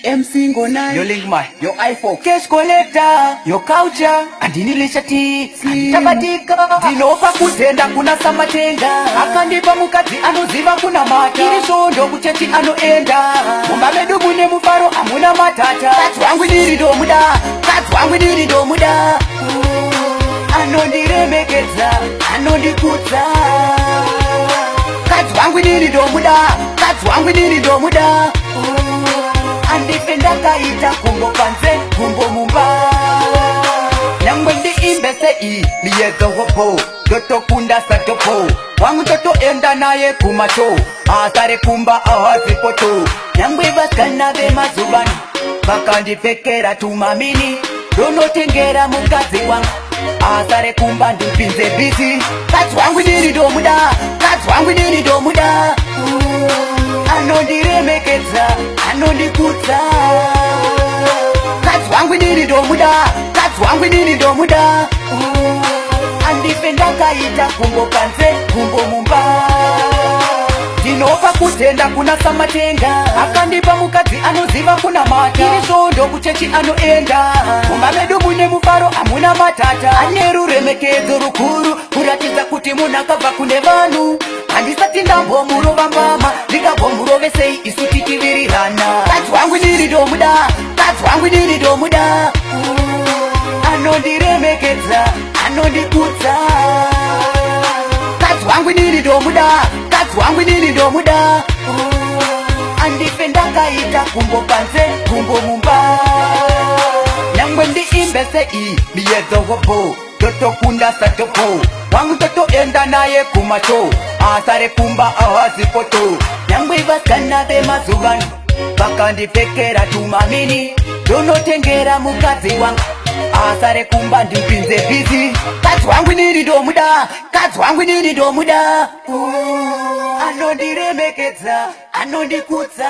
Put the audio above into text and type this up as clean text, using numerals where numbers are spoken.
MC Ngona, Yo Linkman, yo iPhone, Cash Collector, yo Culture, andinilisha tisi tabatika ndinopa kutenda kuna samatenga akandipa mukadzi anoziva kuna mata irisvondo kuchechi anoenda mumba medu mune mufaro amuna matata kadzi wangu ndiri ndomuda kadzi wangu ndiri ndomuda anondiremekedza anondikudza kadzi wangu ndiri ndomuda kadzi wangu ndiri ndomuda andife ndakaita kumbo panze kumbo mumba nyangwe ndiimbe sei miyezohopo totokunda satopo wangu totoenda naye kumacho asare kumba ahazipoto nyangwe vaskana vemazuvano vakandipfekera tumamini donotengera mukadzi wangu asare kumba ndipinze bizi kadzi wangu ndiri ndomuda kadzi wangu ndiri ndomuda anondiremekedza anondikudza kadzi wangu ndiri ndomuda kadzi wangu ndiri ndomuda andife ndakaita kumbo panze kumbo mumba ndinopa kutenda kuna samatenga akandipa mukadzi anoziva kuna mata irisvondo kuchechi anoenda mumba medu mune mufaro amuna matata ane ruremekedzo rukuru kuratidza kuti munhu akabva kune vanhu handisati ndambomurova mbama ndingambomurove sei isu titivirirana kadzi wangu ndiri ndomuda kadzi wangu ndiri ndomuda anondiremekedza anondikudza kadzi wangu ndiri ndomuda kadzi wangu ndiri ndomuda andife ndakaita kumbo panze kumbo mumba nyangwe ndiimbe sei miyezohopo totokunda satopo wangu totoenda naye kumacho asare kumba ahazipoto nyangwe vaskana vemazuvano vakandipfekera tumamini donotengera mukadzi wangu asare kumba ndipinze bizi kadzi wangu ndiri ndomuda kadzi wangu ndiri ndomuda anondiremekedza anondikudza